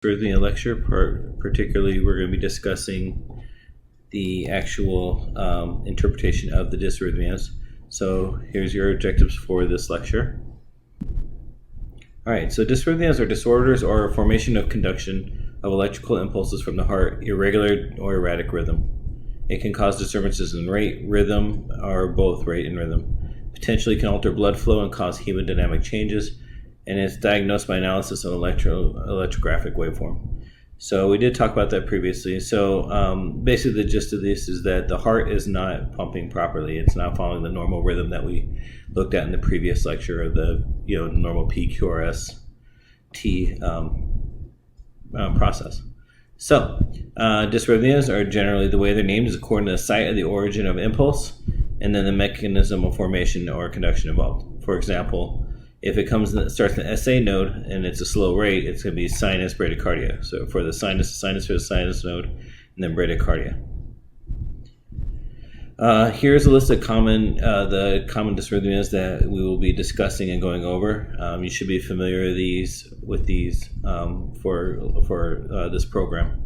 For the lecture, particularly, we're going to be discussing the actual interpretation of the dysrhythmias. So here's your objectives for this lecture. All right, so dysrhythmias are disorders or a formation of conduction of electrical impulses from the heart, irregular or erratic rhythm. It can cause disturbances in rate, rhythm, or both rate and rhythm. Potentially can alter blood flow and cause hemodynamic changes, and it's diagnosed by analysis of electrographic waveform. So we did talk about that previously. So basically the gist of this is that the heart is not pumping properly. It's not following the normal rhythm that we looked at in the previous lecture of the normal PQRS T process. So dysrhythmias are generally, the way they're named is according to the site of the origin of impulse and then the mechanism of formation or conduction involved. For example, if it starts in the SA node and it's a slow rate, it's going to be sinus bradycardia. So for the sinus for the sinus node, and then bradycardia. Here's a list of the common dysrhythmias that we will be discussing and going over. You should be familiar with these for this program.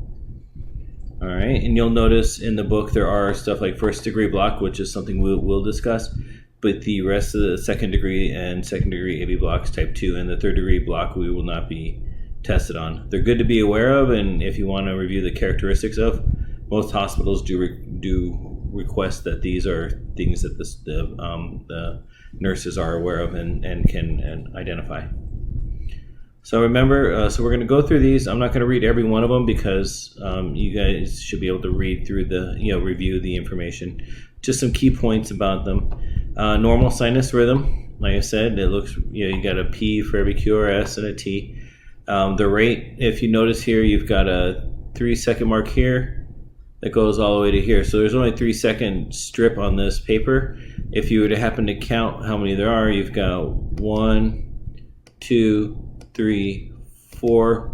All right, and you'll notice in the book there are stuff like first degree block, which is something we'll discuss. But the rest of the second degree and second degree AV blocks type 2 and the third degree block we will not be tested on. They're good to be aware of, and if you want to review the characteristics of, most hospitals do request that these are things that the nurses are aware of and can identify. So remember, so we're going to go through these. I'm not going to read every one of them because you guys should be able to read through review the information. Just some key points about them. Normal sinus rhythm, like I said, it looks, you got a P for every QRS and a T. The rate, if you notice here, you've got a 3-second mark here that goes all the way to here. So there's only a 3-second strip on this paper. If you were to happen to count how many there are, you've got 1, 2, 3, 4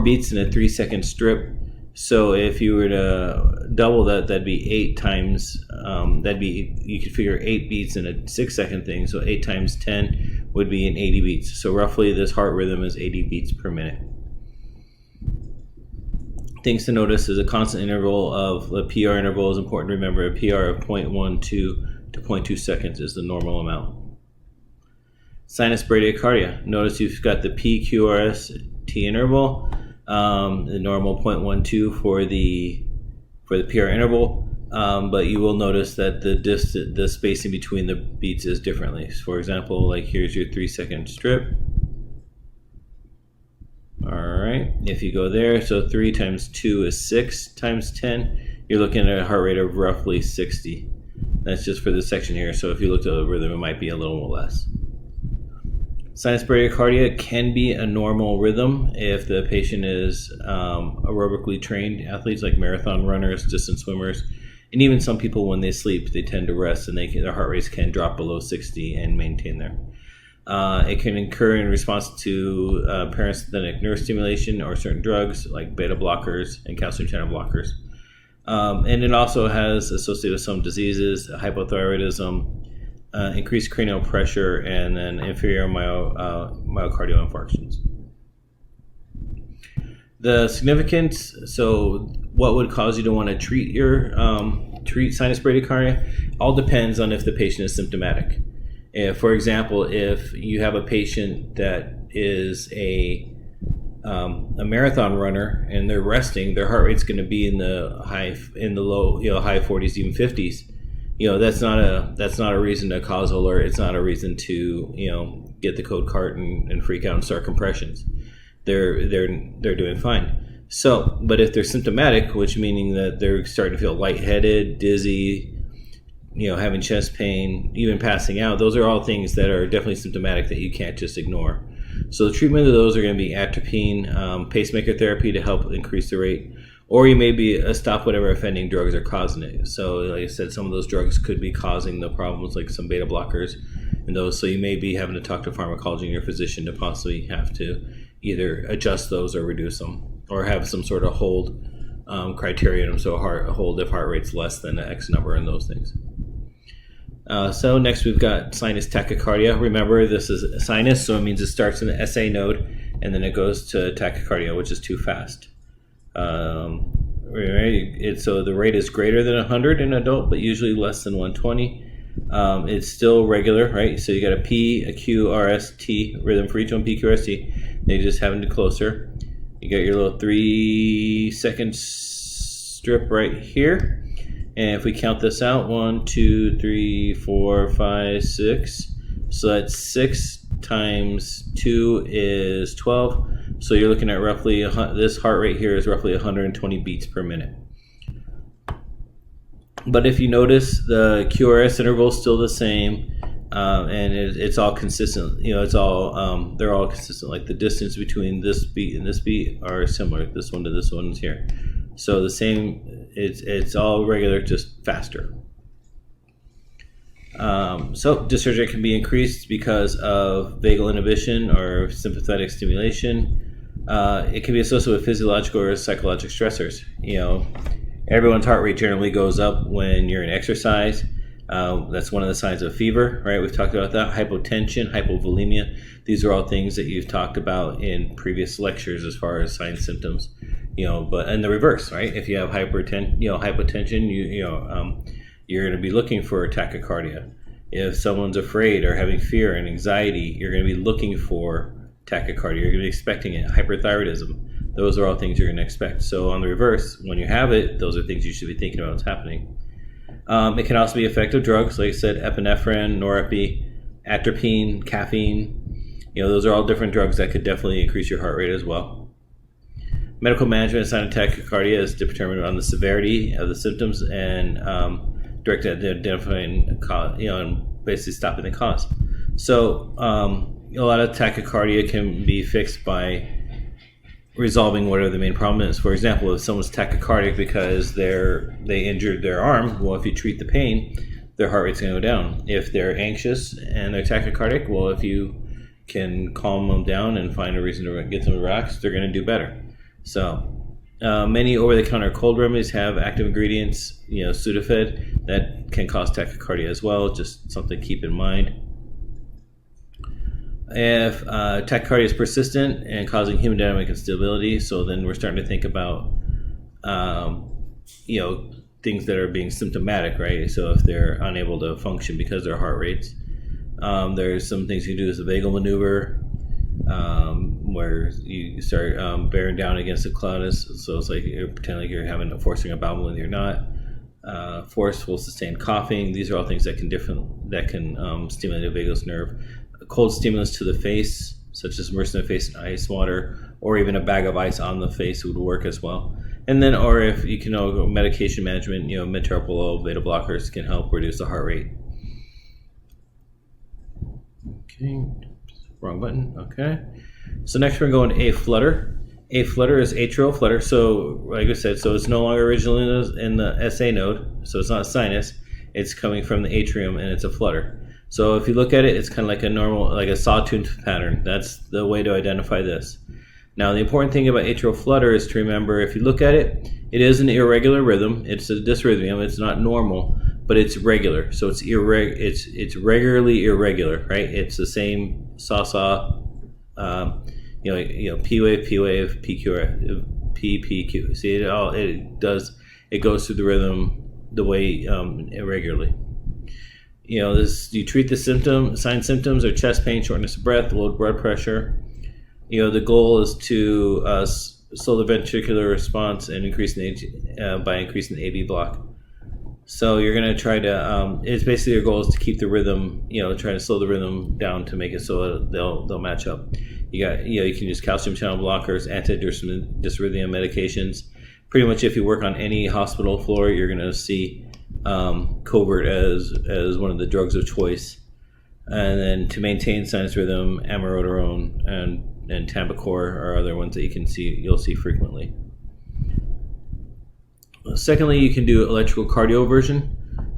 beats in a 3-second strip. So if you were to double that, that'd be 8 times. You could figure 8 beats in a 6-second thing. So 8 times 10 would be an 80 beats. So roughly this heart rhythm is 80 beats per minute. Things to notice is a constant interval of the PR interval is important to remember. A PR of 0.12 to 0.2 seconds is the normal amount. Sinus bradycardia. Notice you've got the PQRS T interval. The normal 0.12 for the PR interval, but you will notice that the spacing between the beats is differently. For example, like here's your 3-second strip. All right, if you go there, so 3 times 2 is 6 times 10. You're looking at a heart rate of roughly 60. That's just for this section here. So if you looked at the rhythm, it might be a little less. Sinus bradycardia can be a normal rhythm if the patient is aerobically trained athletes like marathon runners, distance swimmers, and even some people when they sleep, they tend to rest and their heart rates can drop below 60 and maintain there. It can occur in response to parasympathetic nerve stimulation or certain drugs like beta blockers and calcium channel blockers. And it also has associated with some diseases, hypothyroidism, increased cranial pressure, and then inferior myocardial infarctions. The significance, so what would cause you to want to treat sinus bradycardia, all depends on if the patient is symptomatic. For example, if you have a patient that is a marathon runner and they're resting, their heart rate's going to be in the low, high 40s, even 50s. That's not a reason to cause alert. It's not a reason to get the code cart and freak out and start compressions. They're doing fine. So, but if they're symptomatic, which meaning that they're starting to feel lightheaded, dizzy, having chest pain, even passing out, those are all things that are definitely symptomatic that you can't just ignore. So the treatment of those are going to be atropine, pacemaker therapy to help increase the rate, or you may be stop whatever offending drugs are causing it. So like I said, some of those drugs could be causing the problems, like some beta blockers and those. So you may be having to talk to pharmacology and your physician to possibly have to either adjust those or reduce them, or have some sort of hold criterion. So hold if heart rate's less than X number and those things. So next we've got sinus tachycardia. Remember, this is sinus, so it means it starts in the SA node and then it goes to tachycardia, which is too fast. So the rate is greater than 100 in an adult, but usually less than 120. It's still regular, right? So you got a P, a Q, R, S, T rhythm for each one, P, Q, R, S, T. They just happen to closer. You got your little 3-second strip right here. And if we count this out, 1, 2, 3, 4, 5, 6. So that's 6 times 2 is 12. So you're looking at roughly, this heart rate here is roughly 120 beats per minute. But if you notice, the QRS interval is still the same, and it's all consistent. It's all they're all consistent. Like the distance between this beat and this beat are similar. This one to this one is here. So the same, it's all regular, just faster. So dysrhythmia can be increased because of vagal inhibition or sympathetic stimulation. It can be associated with physiological or psychological stressors. Everyone's heart rate generally goes up when you're in exercise. That's one of the signs of fever, right? We've talked about that. Hypotension, hypovolemia. These are all things that you've talked about in previous lectures as far as signs, symptoms. But in the reverse, right? If you have hypotension, you're going to be looking for tachycardia. If someone's afraid or having fear and anxiety, you're going to be looking for tachycardia. You're going to be expecting it. Hyperthyroidism. Those are all things you're going to expect. So on the reverse, when you have it, those are things you should be thinking about what's happening. It can also be effective drugs, like I said, epinephrine, norepi, atropine, caffeine. Those are all different drugs that could definitely increase your heart rate as well. Medical management of sinus tachycardia is determined on the severity of the symptoms and directed at identifying, and basically stopping the cause. So a lot of tachycardia can be fixed by resolving whatever the main problem is. For example, if someone's tachycardic because they injured their arm, well, if you treat the pain, their heart rate's going to go down. If they're anxious and they're tachycardic, well, if you can calm them down and find a reason to get them to relax, they're going to do better. So many over-the-counter cold remedies have active ingredients, Sudafed, that can cause tachycardia as well. Just something to keep in mind. If tachycardia is persistent and causing hemodynamic instability, so then we're starting to think about, things that are being symptomatic, right? So if they're unable to function because of their heart rates, there's some things you can do as a vagal maneuver, where you start bearing down against the clonus. So it's like you're pretending like you're forcing a bowel movement, you're not. Forceful sustained coughing. These are all things that can stimulate the vagus nerve. A cold stimulus to the face, such as immersing the face in ice water, or even a bag of ice on the face would work as well. And then, or if you can medication management, metoprolol, beta blockers can help reduce the heart rate. Okay, wrong button. Okay. So next we're going to A flutter. A flutter is atrial flutter. So like I said, so it's no longer originally in the SA node. So it's not a sinus. It's coming from the atrium and it's a flutter. So if you look at it, it's kind of like a normal, like a sawtooth pattern. That's the way to identify this. Now the important thing about atrial flutter is to remember, if you look at it, it is an irregular rhythm. It's a dysrhythmia. It's not normal, but it's regular. So it's it's regularly irregular, right? It's the same saw. P wave, PQ, PPQ. See, it goes through the rhythm the way irregularly. You treat the symptoms are chest pain, shortness of breath, low blood pressure. The goal is to slow the ventricular response and by increasing the AB block. So you're going to try to, it's basically your goal is to keep the rhythm, try to slow the rhythm down to make it so they'll match up. You can use calcium channel blockers, anti-dysrhythmia medications. Pretty much if you work on any hospital floor, you're going to see covert as one of the drugs of choice. And then to maintain sinus rhythm, amiodarone and Tambicor are other ones that you'll see frequently. Secondly, you can do electrical cardioversion.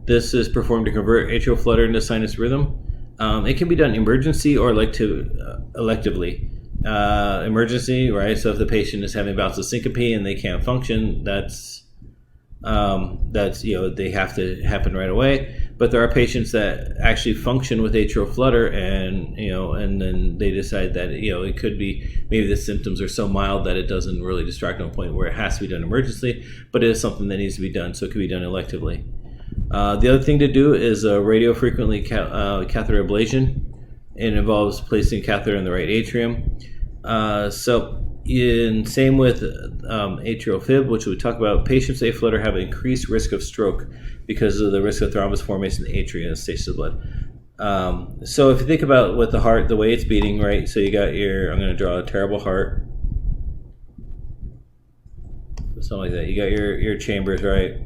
This is performed to convert atrial flutter into sinus rhythm. It can be done emergency or electively. Emergency, right? So if the patient is having bouts of syncope and they can't function, that's they have to happen right away. But there are patients that actually function with atrial flutter, and then they decide that it could be maybe the symptoms are so mild that it doesn't really distract to a point where it has to be done emergently, but it is something that needs to be done, so it can be done electively. The other thing to do is a radiofrequently catheter ablation. It involves placing a catheter in the right atrium. Same with atrial fib, which we talk about, patients with flutter have an increased risk of stroke because of the risk of thrombus formation in the atria and stasis of blood. So if you think about with the heart, the way it's beating, right? So you got I'm going to draw a terrible heart, something like that. You got your chambers, right?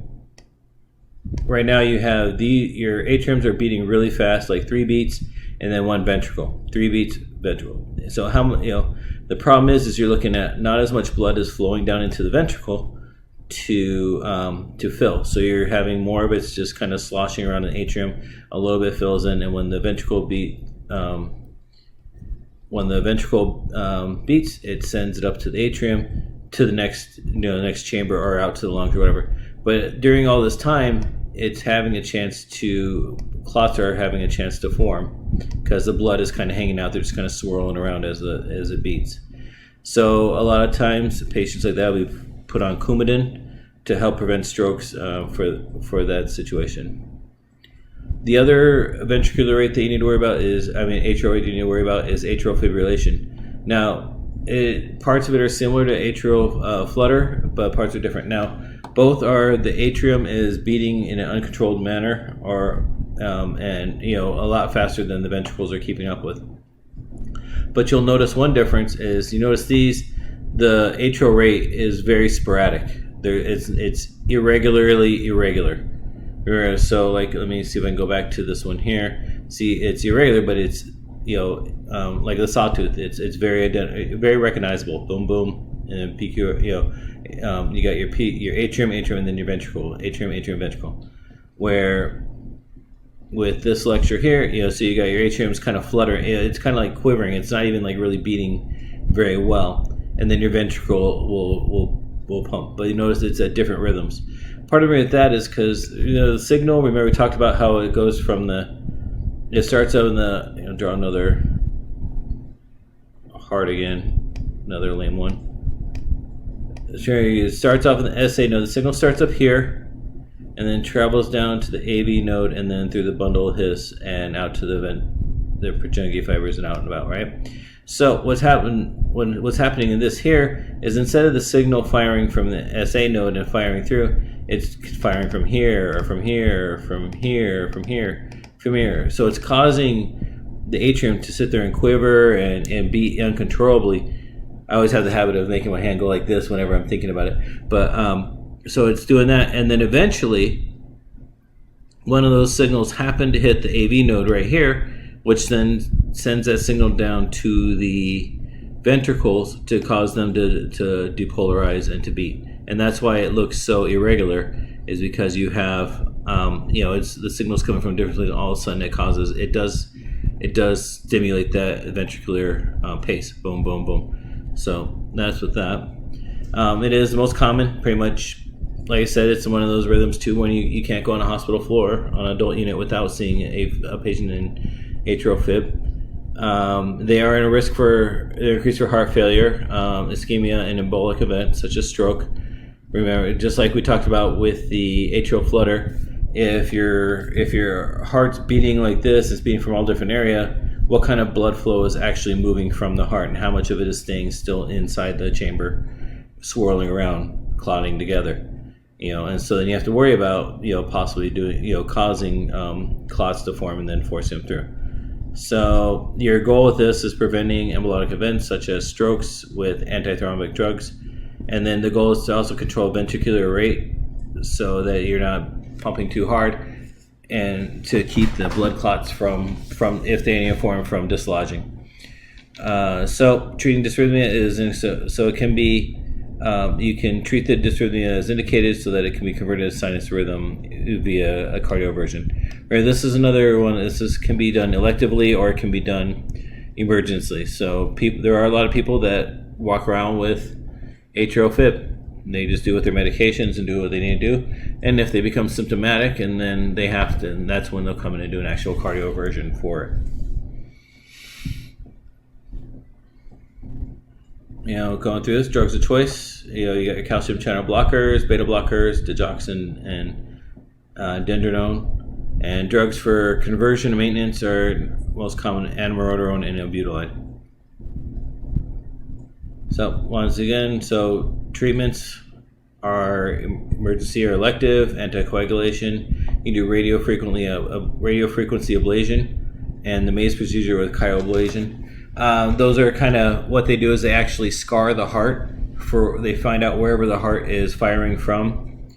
Right now you have your atriums are beating really fast, like 3 beats, and then 1 ventricle. 3 beats, ventricle. So the problem is you're looking at not as much blood is flowing down into the ventricle to fill. So you're having more of it's just kind of sloshing around an atrium. A little bit fills in, and when the ventricle beats, it sends it up to the atrium, to the next chamber, or out to the lungs or whatever. But during all this time, it's having a chance clots are having a chance to form because the blood is kind of hanging out. They're just kind of swirling around as it beats. So a lot of times, patients like that, we put on Coumadin to help prevent strokes for that situation. The other ventricular rate that you need to worry about atrial rate you need to worry about is atrial fibrillation. Now, parts of it are similar to atrial flutter, but parts are different. Now, both are the atrium is beating in an uncontrolled manner, and a lot faster than the ventricles are keeping up with. But you'll notice one difference is the atrial rate is very sporadic. It's irregular. So let me see if I can go back to this one here. See, it's irregular, but it's like the sawtooth. It's very recognizable. Boom, boom, and then PQ. You got your atrium, and then your ventricle. Atrium, ventricle. Where with this lecture here, so you got your atrium's kind of fluttering. It's kind of like quivering. It's not even like really beating very well. And then your ventricle will pump. But you notice it's at different rhythms. Part of it with that is because the signal. Remember we talked about how it goes from it starts out in the draw another heart again, another lame one. Sure, it starts off in the SA node. The signal starts up here, and then travels down to the AV node, and then through the bundle His and out to the Purkinje fibers and out and about, right? So what's happening in this here is instead of the signal firing from the SA node and firing through, it's firing from here or from here or from here or from here. So it's causing the atrium to sit there and quiver and beat uncontrollably. I always have the habit of making my hand go like this whenever I'm thinking about it. But so it's doing that, and then eventually one of those signals happened to hit the AV node right here, which then sends that signal down to the ventricles to cause them to depolarize and to beat. And that's why it looks so irregular, is because you have it's the signals coming from different places, and all of a sudden it does stimulate that ventricular pace. Boom, boom, boom. So that's with that. It is the most common, pretty much. Like I said, it's one of those rhythms too when you can't go on a hospital floor on an adult unit without seeing a patient in atrial fib. They are in a risk for increase for heart failure, ischemia, and embolic events such as stroke. Remember, just like we talked about with the atrial flutter, if your heart's beating like this, it's beating from all different area. What kind of blood flow is actually moving from the heart, and how much of it is staying still inside the chamber, swirling around, clotting together? And so then you have to worry about possibly doing causing clots to form and then forcing them through. So your goal with this is preventing embolic events such as strokes with antithrombotic drugs, and then the goal is to also control ventricular rate so that you're not pumping too hard, and to keep the blood clots from if they form from dislodging. So treating dysrhythmia is so it can be. You can treat the dysrhythmia as indicated so that it can be converted to sinus rhythm via a cardioversion. Right, this is another one. This can be done electively or it can be done emergently. So there are a lot of people that walk around with atrial fib, They just do with their medications and do what they need to do. And if they become symptomatic, and then they have to, and that's when they'll come in and do an actual cardioversion for it. Going through this, drugs of choice. You got your calcium channel blockers, beta blockers, digoxin, and dendronone. And drugs for conversion and maintenance are most common amiodarone and albuterol. So once again, treatments are emergency or elective, anticoagulation. You do radiofrequency ablation, and the maze procedure with cryoablation. Those are kind of what they do is they actually scar the heart. They find out wherever the heart is firing from.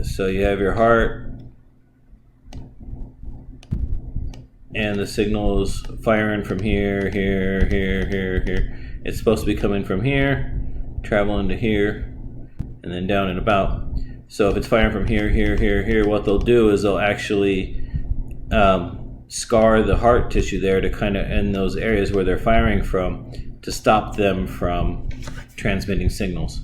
So you have your heart, and the signal is firing from here, here, here, here, here. It's supposed to be coming from here, traveling to here, and then down and about. So if it's firing from here, here, here, here, what they'll do is they'll actually scar the heart tissue there to kind of end those areas where they're firing from to stop them from transmitting signals.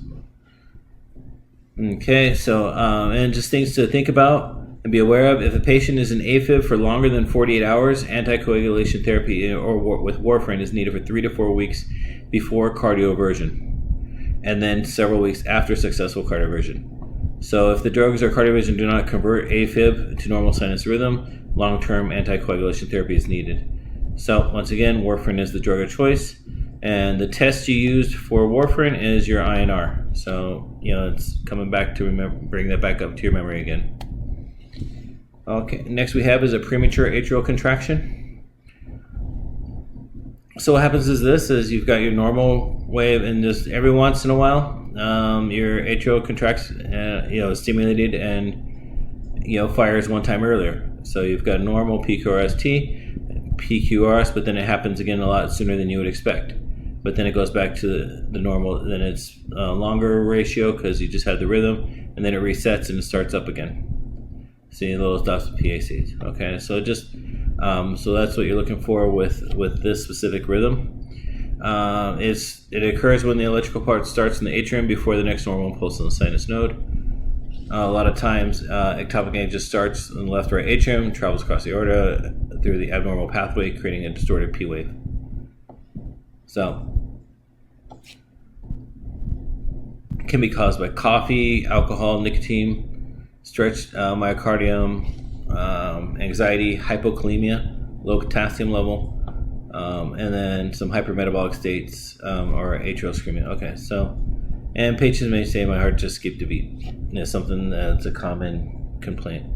Okay, so and just things to think about and be aware of. If a patient is in AFib for longer than 48 hours, anticoagulation therapy with warfarin is needed for 3 to 4 weeks before cardioversion, and then several weeks after successful cardioversion. So if the drugs or cardioversion do not convert AFib to normal sinus rhythm, long-term anticoagulation therapy is needed. So once again, warfarin is the drug of choice, and the test you used for warfarin is your INR. So it's coming back to bring that back up to your memory again. Okay, next we have is a premature atrial contraction. So what happens is you've got your normal wave, and just every once in a while, your atrial contracts, stimulated and fires one time earlier. So you've got normal PQRST, PQRS, but then it happens again a lot sooner than you would expect. But then it goes back to the normal. Then it's a longer ratio because you just had the rhythm, and then it resets and it starts up again. See those dots of PACs. Okay, so just so that's what you're looking for with this specific rhythm. It occurs when the electrical part starts in the atrium before the next normal impulse in the sinus node. A lot of times, ectopic angina just starts in the left-right atrium, travels across the aorta through the abnormal pathway, creating a distorted P wave. So, it can be caused by coffee, alcohol, nicotine, stretched myocardium, anxiety, hypokalemia, low potassium level, and then some hypermetabolic states or atrial ischemia. Okay, so, and patients may say my heart just skipped a beat. It's something that's a common complaint.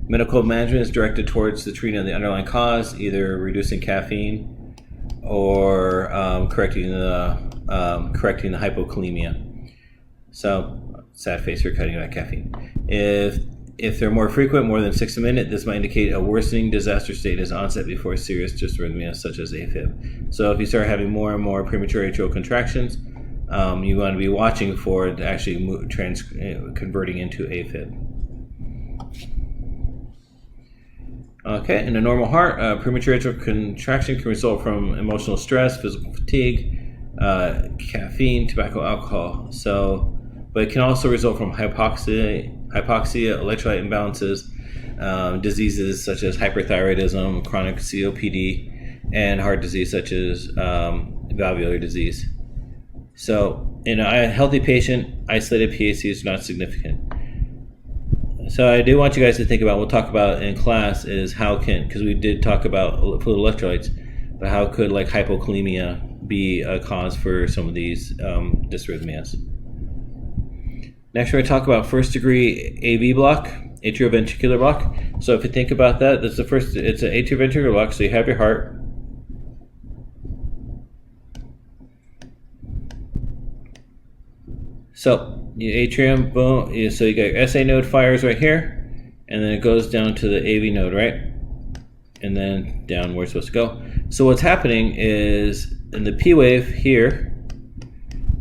Medical management is directed towards the treatment of the underlying cause, either reducing caffeine or correcting the hypokalemia. So, sad face for cutting out caffeine. If they're more frequent, more than 6 a minute, this might indicate a worsening disaster state as onset before serious dysrhythmia such as AFib. So if you start having more and more premature atrial contractions, you want to be watching for it actually converting into AFib. Okay, in a normal heart, premature atrial contraction can result from emotional stress, physical fatigue, caffeine, tobacco, alcohol. But it can also result from hypoxia, electrolyte imbalances, diseases such as hyperthyroidism, chronic COPD, and heart disease such as valvular disease. So in a healthy patient, isolated PAC is not significant. So I do want you guys to think about, we'll talk about in class, is because we did talk about fluid electrolytes, but how could hypokalemia be a cause for some of these dysrhythmias? Next, we're going to talk about first degree AV block, atrioventricular block. So if you think about that, it's an atrioventricular block. So you have your heart. So your atrium, boom. So you got your SA node fires right here, and then it goes down to the AV node, right? And then down where it's supposed to go. So what's happening is in the P wave here,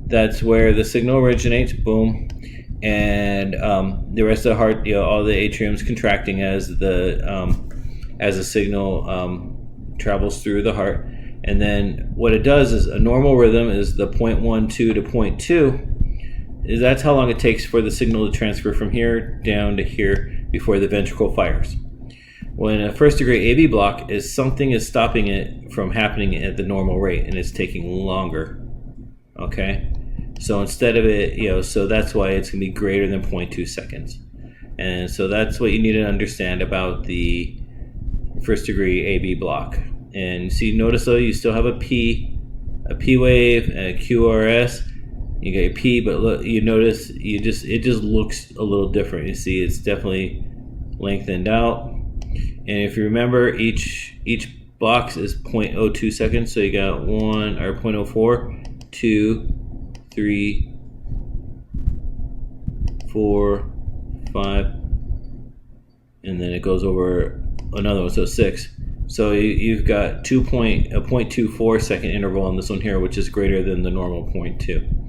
that's where the signal originates, boom. And the rest of the heart, all the atrium's contracting as the signal travels through the heart, And then what it does is a normal rhythm is the 0.12 to 0.2. That's how long it takes for the signal to transfer from here down to here before the ventricle fires. When a first degree AV block is something is stopping it from happening at the normal rate, and it's taking longer. Okay, so instead of it, so that's why it's going to be greater than 0.2 seconds. And so that's what you need to understand about the first degree AV block. And see, notice though, you still have a P wave, and a QRS. You got your P, but look, you notice it just looks a little different. You see, it's definitely lengthened out. And if you remember, each box is 0.02 seconds. So you got 0.04, 2, 3, 4, 5, and then it goes over another one, so 6. So you've got a 0.24 second interval on this one here, which is greater than the normal 0.2.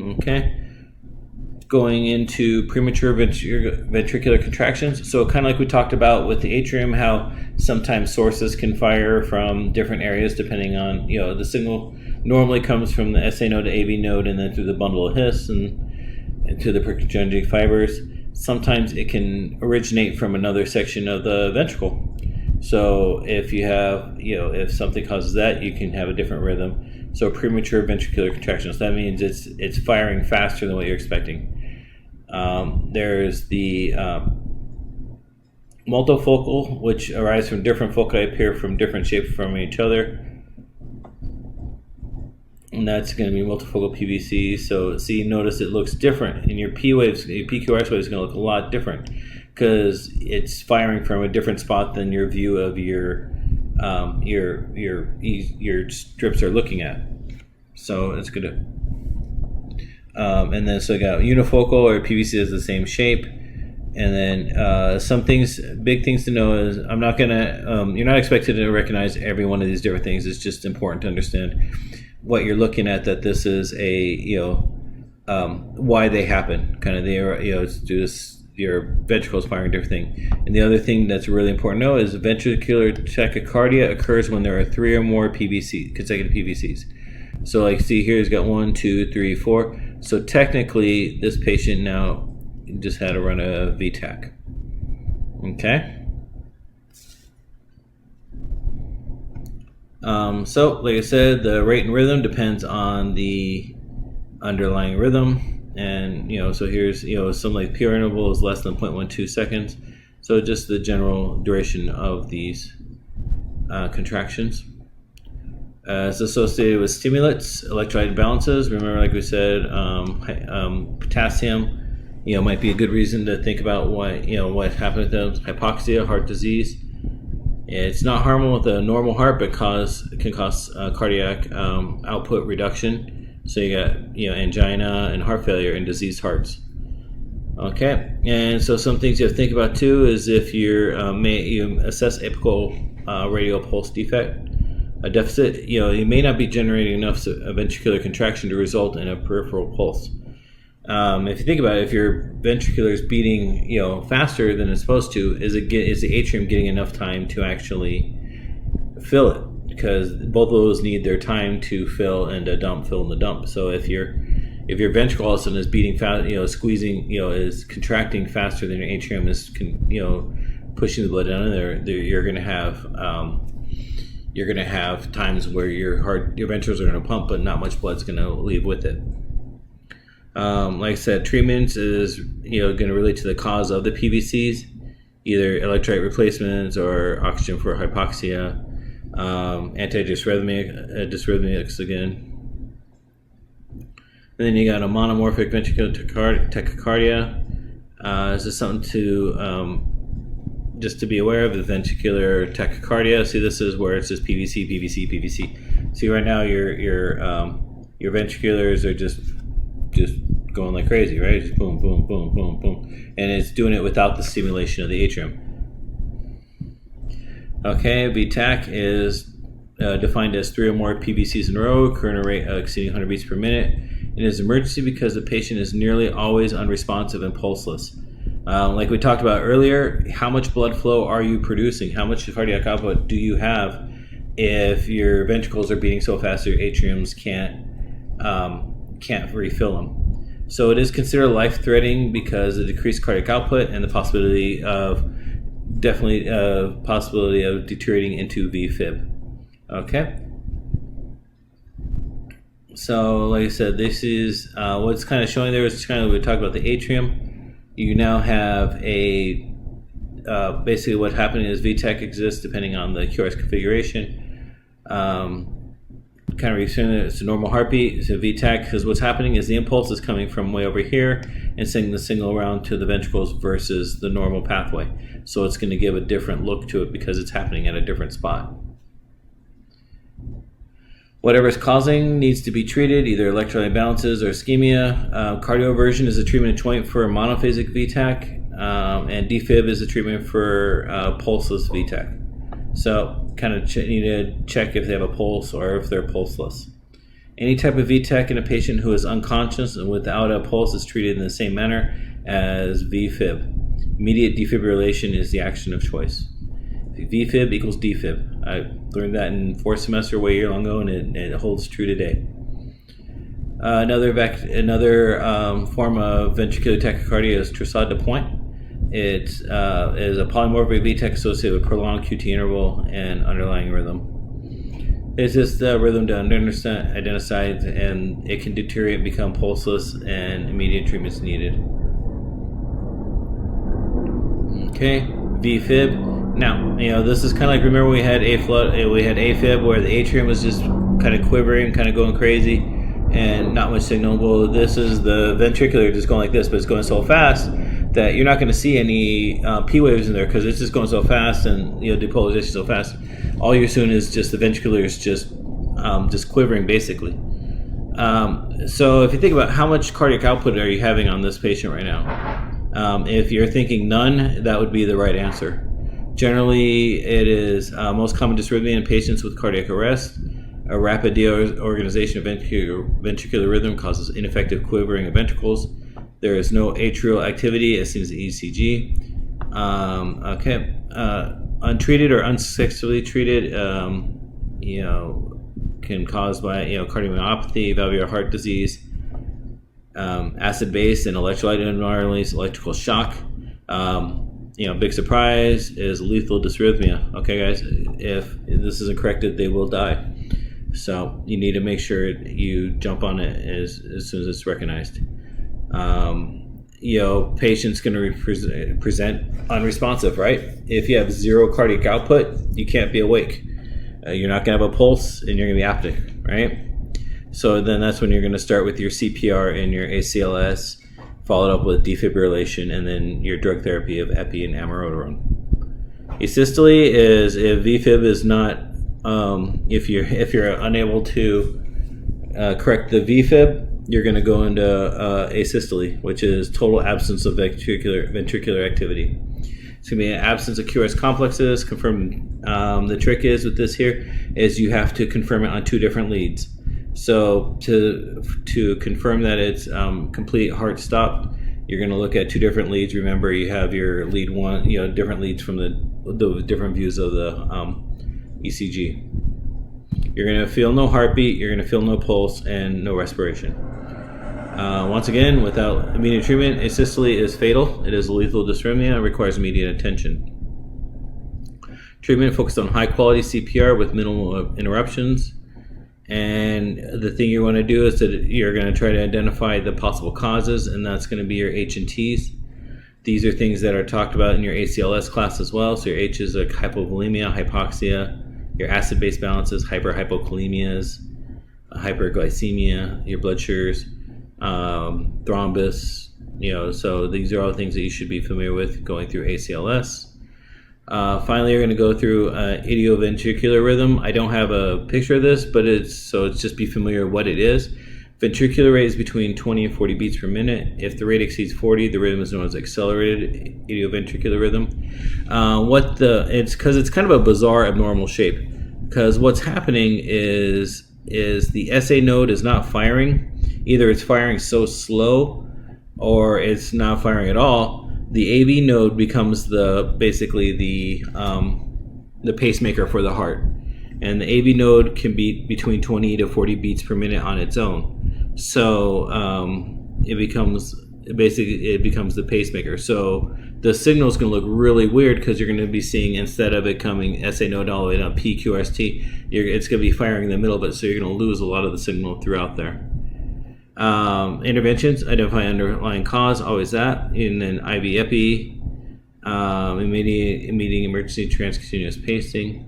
Okay, going into premature ventricular contractions. So kind of like we talked about with the atrium, how sometimes sources can fire from different areas depending on, the signal normally comes from the SA node to AV node and then through the bundle of His and to the purkinjetic fibers. Sometimes it can originate from another section of the ventricle. So if you have, if something causes that, you can have a different rhythm. So premature ventricular contractions, that means it's firing faster than what you're expecting. There's the multifocal, which arise from different foci, appear from different shapes from each other. And that's going to be multifocal PVC. So see, notice it looks different. And your P waves, your PQRS wave is going to look a lot different because it's firing from a different spot than your view of your strips are looking at. So it's good. And then so I got unifocal, or PVC is the same shape. And then some things, big things to know is you're not expected to recognize every one of these different things. It's just important to understand what you're looking at, that this is why they happen. Kind of it's due to your ventricles firing different thing. And the other thing that's really important to know is ventricular tachycardia occurs when there are 3 or more consecutive PVCs. So like see here, he's got 1, 2, 3, 4. So technically this patient now just had to run a VTAC. Okay. So like I said, the rate and rhythm depends on the underlying rhythm. And so here's some like pure interval is less than 0.12 seconds. So just the general duration of these contractions. It's associated with stimulants, electrolyte imbalances. Remember, like we said, potassium, might be a good reason to think about what happened with them. Hypoxia, heart disease. It's not harmful with a normal heart, but can cause cardiac output reduction. So you got angina and heart failure in diseased hearts. Okay, and so some things you have to think about too is if you assess apical radial pulse defect, a deficit. You may not be generating enough ventricular contraction to result in a peripheral pulse. If you think about it, if your ventricular is beating faster than it's supposed to, is the atrium getting enough time to actually fill it? Because both of those need their time to fill and to fill in the dump. So if your ventricle all of a sudden is beating fast, squeezing, is contracting faster than your atrium is, pushing the blood down in there, you're going to have times where your ventricles are going to pump, but not much blood's going to leave with it. Like I said, treatments is going to relate to the cause of the PVCs, either electrolyte replacements or oxygen for hypoxia. Dysrhythmias again. And then you got a monomorphic ventricular tachycardia. This is something to just to be aware of, the ventricular tachycardia. See, this is where it's just PVC, PVC, PVC. See, right now your ventriculars are just going like crazy, right? Just boom, boom, boom, boom, boom, and it's doing it without the stimulation of the atrium. Okay, VTAC is defined as 3 or more PVCs in a row, current rate exceeding 100 beats per minute. It is an emergency because the patient is nearly always unresponsive and pulseless. Like we talked about earlier, how much blood flow are you producing? How much cardiac output do you have if your ventricles are beating so fast your atriums can't refill them? So it is considered life-threatening because of decreased cardiac output and the possibility of deteriorating into VFib. Okay. So, like I said, this is what's kind of showing there is kind of we talked about the atrium. You now have a basically what happening is VTach exists depending on the QRS configuration. Kind of referring it as a normal heartbeat, so VTach, because what's happening is the impulse is coming from way over here and sending the signal around to the ventricles versus the normal pathway. So it's going to give a different look to it because it's happening at a different spot. Whatever is causing needs to be treated, either electrolyte imbalances or ischemia. Cardioversion is a treatment joint for monophasic VTach, and defib is a treatment for pulseless VTach. So kind of need to check if they have a pulse or if they're pulseless. Any type of VTach in a patient who is unconscious and without a pulse is treated in the same manner as VFib. Immediate defibrillation is the action of choice. VFib equals defib. I learned that in fourth semester way long ago, and it holds true today. Another form of ventricular tachycardia is torsade de pointe. It is a polymorphic VTach associated with prolonged QT interval and underlying rhythm. It's just the rhythm to identify, and it can deteriorate and become pulseless, and immediate treatment is needed. Okay, VFib. Now, this is kind of like, remember we had AFib where the atrium was just kind of quivering, kind of going crazy, and not much signal. Well, this is the ventricular just going like this, but it's going so fast that you're not going to see any P waves in there because it's just going so fast and depolarization so fast. All you're seeing is just the ventricular is just quivering basically. So if you think about how much cardiac output are you having on this patient right now, if you're thinking none, that would be the right answer. Generally, it is most common dysrhythmia in patients with cardiac arrest. A rapid deorganization of ventricular rhythm causes ineffective quivering of ventricles. There is no atrial activity as seen as the ECG. Untreated or unsuccessfully treated, can cause by cardiomyopathy, valvular heart disease, acid-base and electrolyte abnormalities, electrical shock. Big surprise is lethal dysrhythmia. Okay, guys, if this isn't corrected, they will die. So you need to make sure you jump on it as soon as it's recognized. Patient's going to present unresponsive, right? If you have zero cardiac output, you can't be awake. You're not going to have a pulse, and you're going to be aptic, right? So then that's when you're going to start with your CPR and your ACLS, followed up with defibrillation, and then your drug therapy of epi and amiodarone. Asystole is if VFib is not, if you're unable to correct the VFib, you're going to go into asystole, which is total absence of ventricular activity. It's going to be an absence of QRS complexes. The trick is with this here is you have to confirm it on two different leads. So to confirm that it's complete heart stopped, you're going to look at two different leads. Remember, you have your lead one, different leads from the different views of the ECG. You're going to feel no heartbeat, you're going to feel no pulse, and no respiration. Once again, without immediate treatment, asystole is fatal. It is a lethal dysrhythmia and requires immediate attention. Treatment focused on high-quality CPR with minimal interruptions. And the thing you want to do is that you're going to try to identify the possible causes, and that's going to be your H and T's. These are things that are talked about in your ACLS class as well. So your H is like hypovolemia, hypoxia, your acid-base balances, hyperhypokalemias, hyperglycemia, your blood sugars, thrombus. So these are all things that you should be familiar with going through ACLS. Finally, you're going to go through idioventricular rhythm. I don't have a picture of this, but it's just be familiar with what it is. Ventricular rate is between 20 and 40 beats per minute. If the rate exceeds 40, the rhythm is known as accelerated idioventricular rhythm. It's because it's kind of a bizarre abnormal shape. Because what's happening is the SA node is not firing. Either it's firing so slow, or it's not firing at all. the AV node becomes basically the pacemaker for the heart, and the AV node can beat between 20 to 40 beats per minute on its own. So it becomes the pacemaker. So the signal is going to look really weird because you're going to be seeing, instead of it coming SA node all the way down PQRST, it's going to be firing in the middle of it, so you're going to lose a lot of the signal throughout there. Interventions: identify underlying cause, always that, and then IV epi, immediate emergency transcutaneous pacing.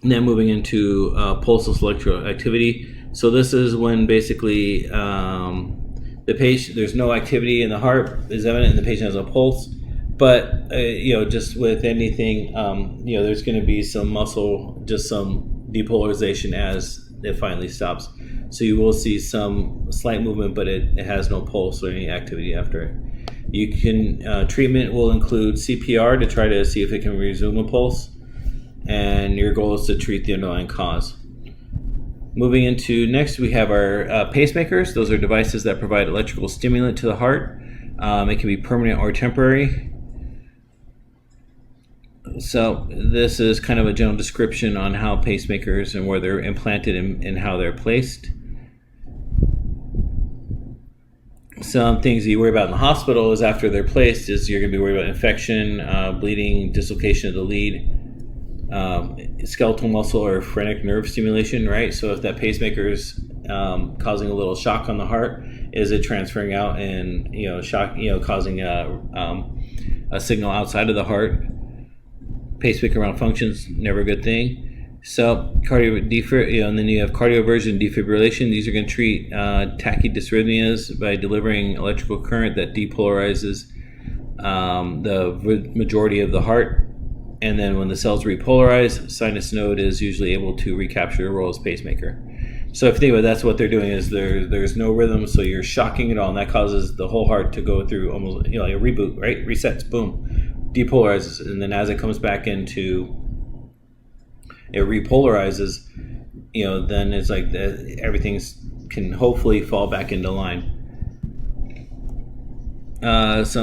And then moving into pulseless electroactivity. So this is when basically the patient, there's no activity in the heart is evident, and the patient has a pulse. But just with anything, there's going to be some muscle, just some depolarization as it finally stops. So you will see some slight movement, but it has no pulse or any activity after it. You can treatment will include CPR to try to see if it can resume a pulse, and your goal is to treat the underlying cause. Moving into next, we have our pacemakers. Those are devices that provide electrical stimulant to the heart. It can be permanent or temporary. So this is kind of a general description on how pacemakers and where they're implanted and how they're placed. Some things you worry about in the hospital is after they're placed is you're going to be worried about infection, bleeding, dislocation of the lead, skeletal muscle or phrenic nerve stimulation, right? So if that pacemaker is causing a little shock on the heart, is it transferring out and causing a signal outside of the heart? Pacemaker malfunctions, never a good thing. So and then you have cardioversion, defibrillation. These are going to treat tachydysrhythmias by delivering electrical current that depolarizes the majority of the heart. And then when the cells repolarize, sinus node is usually able to recapture the role as pacemaker. So if you think about it, that's what they're doing is there's no rhythm, so you're shocking it all, and that causes the whole heart to go through almost like a reboot, right? Resets, boom, depolarizes, and then as it comes back into, it repolarizes, then it's like everything can hopefully fall back into line. Just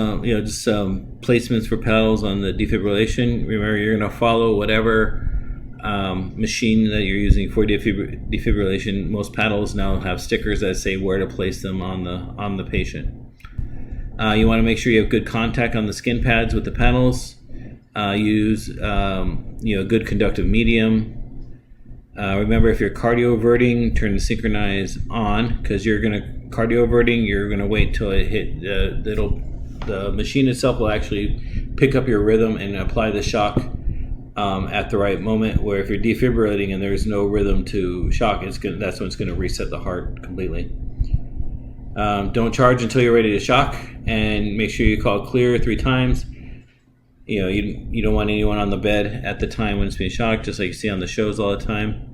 some placements for pedals on the defibrillation. Remember, you're going to follow whatever machine that you're using for defibrillation. Most paddles now have stickers that say where to place them on the patient. You want to make sure you have good contact on the skin pads with the paddles. Use good conductive medium. Remember, if you're cardioverting, turn the synchronize on, because you're going to cardioverting. You're going to wait till it hit the machine itself will actually pick up your rhythm and apply the shock at the right moment. Where if you're defibrillating and there's no rhythm to shock, that's when it's going to reset the heart completely. Don't charge until you're ready to shock, and make sure you call clear 3 times. You don't want anyone on the bed at the time when it's being shocked, just like you see on the shows all the time.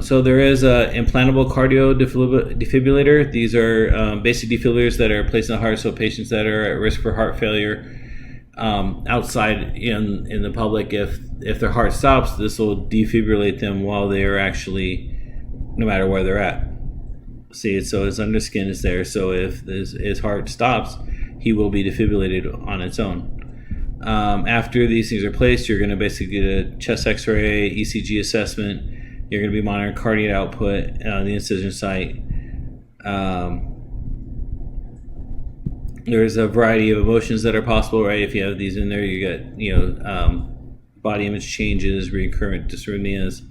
So there is a implantable cardio defibrillator. These are basic defibrillators that are placed in the heart, so patients that are at risk for heart failure outside in the public, if their heart stops, this will defibrillate them while they are actually, no matter where they're at. See, so his underskin is there, so if his heart stops, he will be defibrillated on its own. After these things are placed, you're going to basically get a chest x-ray, ECG assessment. You're going to be monitoring cardiac output, the incision site. There's a variety of emotions that are possible, right? If you have these in there, you get body image changes, recurrent dysrhythmias,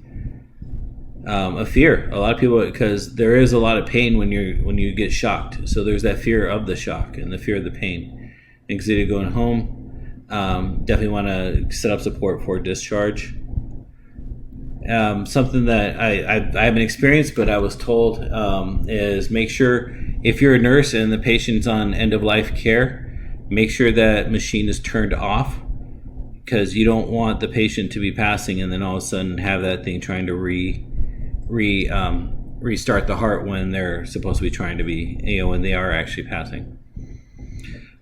a fear. A lot of people, because there is a lot of pain when you get shocked. So there's that fear of the shock and the fear of the pain. Anxiety going home. Definitely want to set up support for discharge. Something that I haven't experienced, but I was told is make sure if you're a nurse and the patient's on end-of-life care, make sure that machine is turned off, because you don't want the patient to be passing and then all of a sudden have that thing trying to restart the heart when they're supposed to be trying to be, when they are actually passing.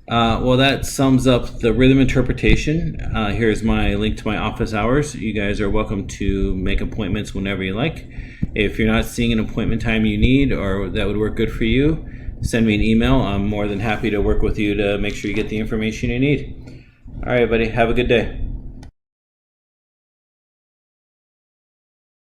Well, that sums up the rhythm interpretation. Here's my link to my office hours. You guys are welcome to make appointments whenever you like. If you're not seeing an appointment time you need or that would work good for you, send me an email. I'm more than happy to work with you to make sure you get the information you need. All right, buddy. Have a good day.